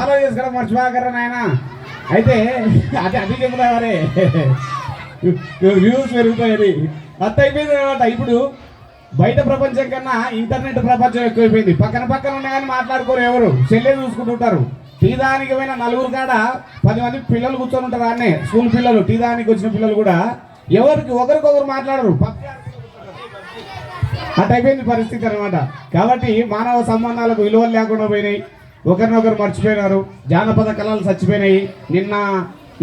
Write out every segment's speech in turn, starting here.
Follow చేసుకోవడం మర్చిపోకరా నాయన. అయితే అది చెప్తా మరే వ్యూస్ పెరుగుతాయని అంత అయిపోయింది అనమాట. ఇప్పుడు బయట ప్రపంచం కన్నా ఇంటర్నెట్ ప్రపంచం ఎక్కువైపోయింది. పక్కన పక్కన ఉన్నా కానీ మాట్లాడుకోరు, ఎవరు సెల్లే చూసుకుంటుంటారు. టీ దానికి పోయిన నలుగురు కాడ 10 మంది పిల్లలు కూర్చొని ఉంటారు. అన్నే స్కూల్ పిల్లలు, టీ దానికి వచ్చిన పిల్లలు కూడా ఎవరికి ఒకరికొకరు మాట్లాడరు, అట్ అయిపోయింది పరిస్థితి అనమాట. కాబట్టి మానవ సంబంధాలకు విలువలు లేకుండా పోయినాయి, ఒకరినొకరు మర్చిపోయినారు, జానపద కళలు చచ్చిపోయినాయి. నిన్న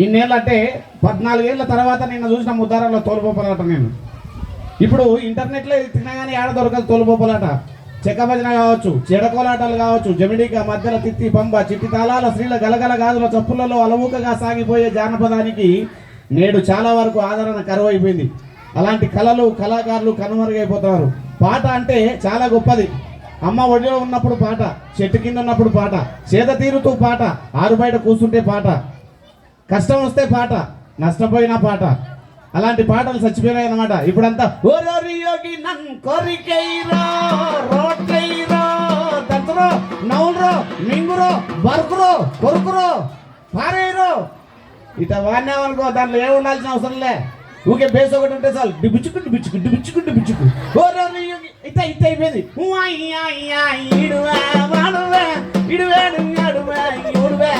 ఇన్నేళ్ళు అంటే 14 ఏళ్ళ తర్వాత నిన్న చూసిన ముద్దారంలో తోలుపోపలాట. నేను ఇప్పుడు ఇంటర్నెట్లో తిన్నా కానీ ఏడ దొరకదు తోలుపోపలాట. చెక్క భజన కావచ్చు, చెడకోలాటాలు కావచ్చు, జమిడిక మధ్యల తిత్తి పంబ చిట్టి తాళాల స్త్రీల గలగల గాజుల చప్పులలో అలవుకగా సాగిపోయే జానపదానికి నేడు చాలా వరకు ఆదరణ కరువైపోయింది. అలాంటి కళలు కళాకారులు కనుమరుగైపోతున్నారు. పాట అంటే చాలా గొప్పది. అమ్మ ఒడిలో ఉన్నప్పుడు పాట, చెట్టు కింద ఉన్నప్పుడు పాట, చేత తీరుతూ పాట, ఆరు బయట కూర్చుంటే పాట, కష్టం వస్తే పాట, నష్టపోయిన పాట. అలాంటి పాటలు చచ్చిపోయినాయి అన్నమాట. ఇప్పుడంతా ఓరోరి యోగి నన్ కోరికైరో రోట్లైరో దత్రో నౌల్రో మింగురో బరుకురో కొరుకురో పారేరో ఇట వాడినామనుకో దాంట్లో ఏమి ఉండాల్సిన అవసరం లే. ఊకే బేస్ ఒకటి ఉంటే చాలు, డిబిచ్చుకు డిబిచ్చుకు డిబిచ్చుకు డిబిచ్చుకు ఓరోరి యోగి ఇట ఇట అయిపోయింది. ఇడువా వాడువా ఇడువేడు అడువా ఎవడువా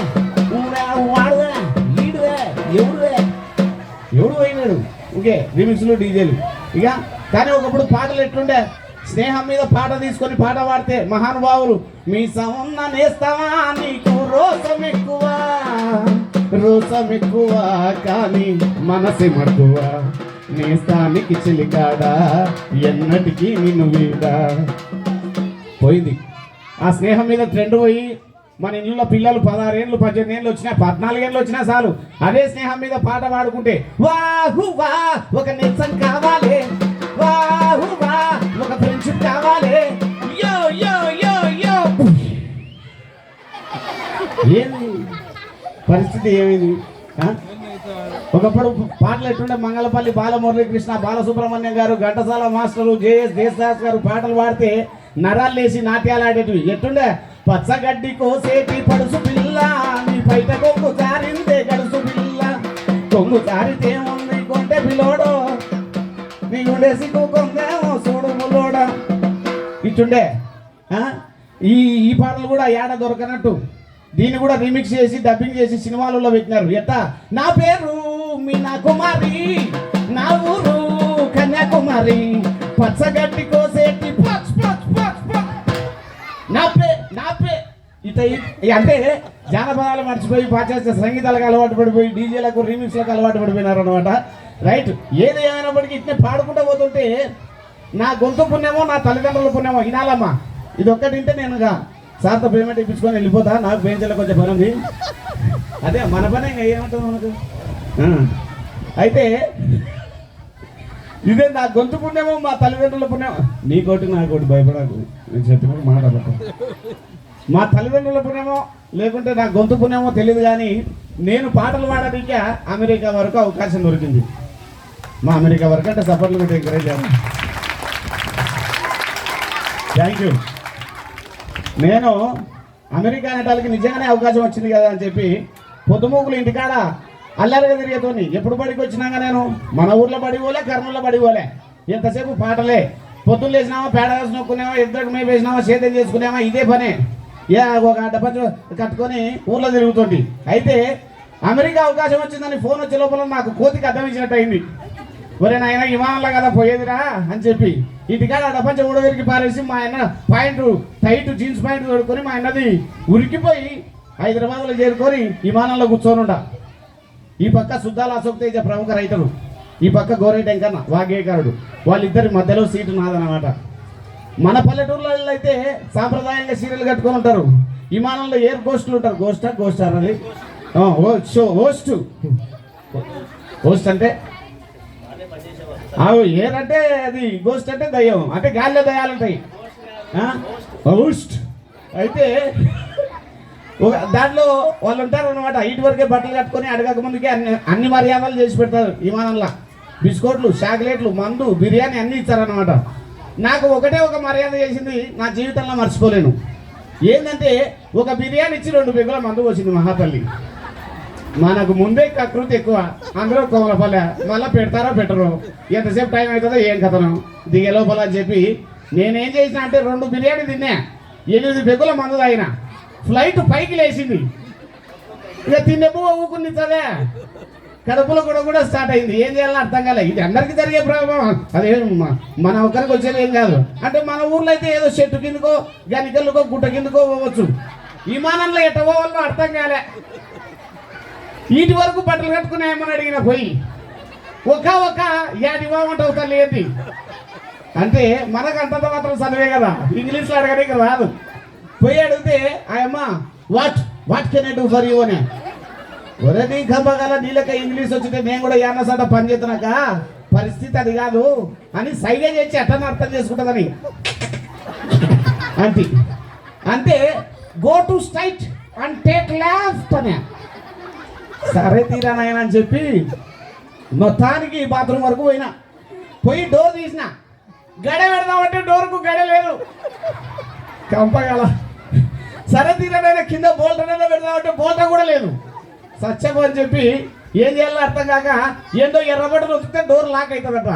వాడువా ఈడువా ఎవడువా ఎవడు పోయినాడు. ఓకే రిమిక్స్లు డీజేలు ఇక. కానీ ఒకప్పుడు పాటలు ఎట్లుండే, స్నేహం మీద పాట తీసుకొని పాట పాడితే మహానుభావులు మీ సౌన్న నేస్తావా నీకు రోసం ఎక్కువ రోసం ఎక్కువ కానీ మనసే మక్కువ నేస్తానికి చిలికాడా ఎన్నటికీ నిన్ను వీడ పోయింది. ఆ స్నేహం మీద ట్రెండ్ పోయి మన ఇంట్లో పిల్లలు 16 ఏళ్ళు 18 ఏళ్ళు వచ్చినా 14 ఏళ్ళు వచ్చినా చాలు అదే స్నేహం మీద పాట పాడుకుంటే వాహు వా ఒక నిజం కావాలి, వాహు వా ఒక ఫ్రెండ్షిప్ కావాలి. యో యో యో యో ఏంది పరిస్థితి ఏమైంది? ఒకప్పుడు పాటలు ఎట్టుండే, మంగళపల్లి బాలమురళీకృష్ణ, బాలసుబ్రహ్మణ్యం గారు, ఘంటసాల మాస్టరు, జేఎస్ దేశదాస్ గారు పాటలు పాడితే నరాలు లేసి నాట్యాలు ఆడేటివి. ఎట్టుండే, పచ్చగడ్డి కోసేటి పడుసు పిల్ల నీ బయట కొంగు జారిందే గడుసు పిల్ల కొంగు జారితే ఉంది కొంటే పిల్లోడో నీ ఉండేసి కొందేమో చూడు ముల్లోడ. ఇట్టుండే ఈ పాటలు కూడా ఏడ దొరకనట్టు దీన్ని కూడా రీమిక్స్ చేసి డబ్బింగ్ చేసి సినిమాలలో పెట్టినారు. ఎట్టా, నా పేరు మీనా కుమారి, నా ఊరు కన్యాకుమారి, పచ్చగడ్డి కోసేటి నాపే ఇట అంటే జానపదాలు మర్చిపోయి పాశ్చాత్య సంగీతాలకు అలవాటు పడిపోయి డీజేలకు రీమిక్స్లకు అలవాటు పడిపోయినారు అనమాట. రైట్, ఏది ఏమైనప్పటికీ ఇట్నే పాడుకుంటూ పోతుంటే నా గొంతు పుణ్యమో నా తల్లిదండ్రుల పుణ్యమో వినాలమ్మా. ఇది ఒక్కటి వింటే నేను సార్తో పేమెంట్ ఇప్పించుకొని వెళ్ళిపోతా, నాకు బెంచ్లో కొంచెం పని ఉంది. అదే మన పని ఇంకా ఏమంటుంది మనకు. అయితే ఇదే నా గొంతు పుణ్యమో మా తల్లిదండ్రుల పుణ్యం. నీకోటి నాకోటి భయపడకు, నేను చెప్పినట్టు మాట్లాడతా. మా తల్లిదండ్రుల పుణ్యమో లేకుంటే నా గొంతు పుణ్యమో తెలియదు, కానీ నేను పాటలు పాడడానికి అమెరికా వరకు అవకాశం దొరికింది. మా అమెరికా వరకు అంటే సపోర్ట్లు కూడా ఎంకరేజ్ చేయాలి. Thank you. నేను అమెరికా అనేటాలకి నిజంగానే అవకాశం వచ్చింది కదా అని చెప్పి పొద్దుమూకులు ఇంటికాడ అల్లరిగా తిరిగేతోని ఎప్పుడు బడికి వచ్చినాక నేను మన ఊర్లో పడిపోలే, కర్నూలులో పడిపోలే, ఎంతసేపు పాటలే. పొద్దున్న లేచినామా, పేడ వేసి నొక్కునేమా, ఇద్దరికి మేము వేసినామా, సేద్యం చేసుకునేమా, ఇదే పనే. ఒక డబ్బు కట్టుకొని ఊర్లో తిరుగుతుంది. అయితే అమెరికా అవకాశం వచ్చిందని ఫోన్ వచ్చే లోపల నాకు కోతికి అర్థం ఇచ్చినట్టు అయింది. ఒరే నాయన విమానంలో కదా పోయేదిరా అని చెప్పి ఇంటికాడ డబ్బంచ ఊడవిరికి పారేసి మా ఆయన పాయింట్ టైట్ జీన్స్ పాయింట్ తోడుకొని మా ఆయనది ఉరికిపోయి హైదరాబాద్లో చేరుకొని విమానంలో కూర్చోనుండ. ఈ పక్క సుద్దాల అశోక్ తేజ ప్రముఖ రైటరు, ఈ పక్క గోరే టెంకన్న వాగ్గేయకారుడు, వాళ్ళిద్దరి మధ్యలో సీటు నాదనమాట. మన పల్లెటూరులో అయితే సాంప్రదాయంగా సీరియల్ కట్టుకొని ఉంటారు. విమానంలో ఎయిర్ గోస్టులు ఉంటారు. గోస్ట్ అన్నది హోస్ట్ అంటే ఎయిర్ అంటే అది, గోస్ట్ అంటే దయ్యం, అంటే గాలిలో దయ్యాలు ఉంటాయి. హోస్ట్ అయితే దాంట్లో వాళ్ళు ఉంటారు అనమాట. ఇటు వరకే బట్టలు కట్టుకొని అడగక ముందుకే అన్ని మర్యాదలు చేసి పెడతారు విమానంలో. బిస్కెట్లు, చాక్లెట్లు, మందు, బిర్యానీ అన్నీ ఇచ్చారనమాట. నాకు ఒకటే ఒక మర్యాద చేసింది, నా జీవితంలో మర్చిపోలేను. ఏంటంటే ఒక బిర్యానీ ఇచ్చి 2 పెగ్గుల మందు వచ్చింది మహాతల్లి. మనకు ముందే కకృతి ఎక్కువ, అందరూ కోమలపల్లె మళ్ళీ పెడతారో పెట్టరు, ఎంతసేపు టైం అవుతుందో ఏం కథను దిగే లోపల అని చెప్పి నేనేం చేసిన అంటే 2 బిర్యానీ తిన్నా, 8 పెగ్గుల మందు తాగిన. ఫ్లైట్ పైకి లేచింది, ఇక తిన్నెప్పు ఊకుని చదే కడుపులో కూడా స్టార్ట్ అయింది. ఏం చేయాలో అర్థం కాలే. ఇది అందరికీ జరిగే ప్రభావం, అదే మన ఒక్కరికి వచ్చేది ఏం కాదు. అంటే మన ఊర్లో అయితే ఏదో చెట్టు కిందకో గనికల్లుకో గుట్ట కిందకో పోవచ్చు, విమానంలో ఎట్ట పోవాలో అర్థం కాలే. వీటి వరకు బట్టలు కట్టుకున్నాయమని అడిగిన పోయి ఒక యాది బాగుంటావు తల్లి ఏంటి అంటే మనకు అంతంత మాత్రం చదివే కదా, ఇంగ్లీష్లో అడగడానికి రాదు. పోయి అడిగితే ఆయమ్మ what can I do for you అని. ఒరే నీ గల నీళ్ళక ఇంగ్లీష్ వచ్చితే నేను కూడా యానసాట పని చేస్తున్నాక పరిస్థితి అది కాదు అని సైగా చేసి అట్టని అర్థం చేసుకుంటుందని అంటే go to straight and take left అని. సరే తీరానాయన అని చెప్పి మొత్తానికి బాత్రూమ్ వరకు పోయి డోర్ తీసిన, గడే పెడదామంటే డోర్కు గడే లేదు, కంపగల. సరే తీరానైనా కింద బోల్టనైనా పెడదామంటే బోల్ట కూడా లేదు. సత్యం అని చెప్పి ఏం చేయాలో అర్థం కాక ఏందో ఎర్రబట్టలు నొక్కితే డోర్ లాక్ అవుతుందట,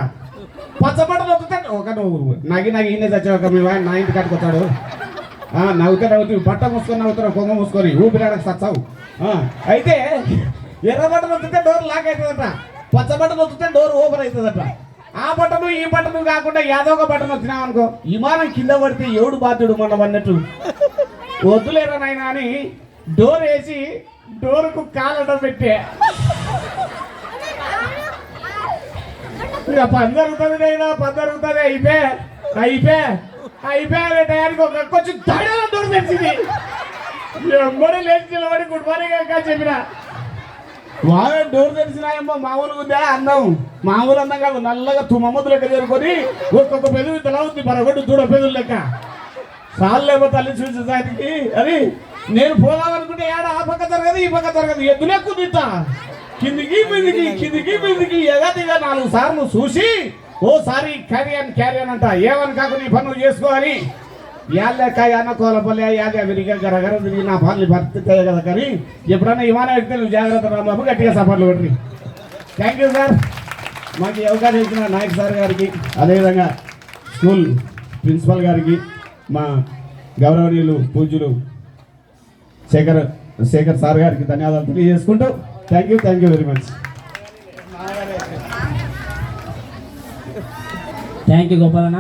పచ్చబట్టలు నొక్కితే ఒక నువ్వు నగి ఈయనే చచ్చావు మీ వాడు నా ఇంటి కట్టుకొచ్చాడు, నవ్వుతావు బట్ట మూసుకొని నవ్వుతావు, కొంగ మూసుకొని ఊపిరాడకు సచ్చావు. అయితే ఎర్రబట్టలు నొక్కితే డోర్ లాక్ అవుతుందట, పచ్చబట్టలు నొక్కితే డోర్ ఓపెన్ అవుతుందట. ఆ బట్టను ఈ బట్టను కాకుండా ఏదో ఒక బట్టను వచ్చినావు అనుకో, విమానం కింద పడితే ఎవడు బాధ్యుడు మనం అన్నట్టు వద్దులేరా నాయన అని డోర్ వేసి డోర్కు కాలడం పెట్టే ఇక పని జరుగుతుంది నైనా, పని జరుగుతుంది అయిపోయే టయానికి ఒక కొంచెం తడలో డోర్ తెచ్చింది. ఎమ్మడి లేచి నిలబడి గుడ్ మార్నింగ్ అక్క చెప్పిన బాగా డోర్ తెలిసినాయమ్మా. మామూలుగా ఉందా అందం, మామూలు అందం కాదు, నల్లగా తుమ్మద్దు లెక్క చేరుకొని ఒక్కొక్క పెదవి తల ఉంది బరగొడ్డు దూడ పెదవులు లెక్క. సార్లేమో తల్లి చూసేదానికి అని నేను పోదామనుకుంటే ఏడ ఆ పక్క జరగదు ఈ పక్క జరగదు, ఎద్దులే కుదితా కిందికి మీదికి ఎగదిగా 4 సార్లు చూసి ఓసారి క్యారియన్ అంట ఏమని కాకుండా ఈ పనులు చేసుకోవాలి. యాళ్ళక అన్న కోలపల్లి యాది విరిగా గరగర తిరిగి నా పనులు బతుకుతాయి కదా. కానీ ఎప్పుడన్నా విమానం ఎక్కితే నువ్వు జాగ్రత్త రాబాబు, గట్టిగా సపోర్ట్లు కొట్టి. థ్యాంక్ యూ సార్, మాకు ఈ అవకాశం ఇచ్చిన నాయక్ సార్ గారికి, అదేవిధంగా స్కూల్ ప్రిన్సిపల్ గారికి, మా గౌరవనీయులు పూజ్యులు శేఖర్ సార్ గారికి ధన్యవాదాలు తెలియజేసుకుంటూ thank you very much. Thank you గోపాలన్న.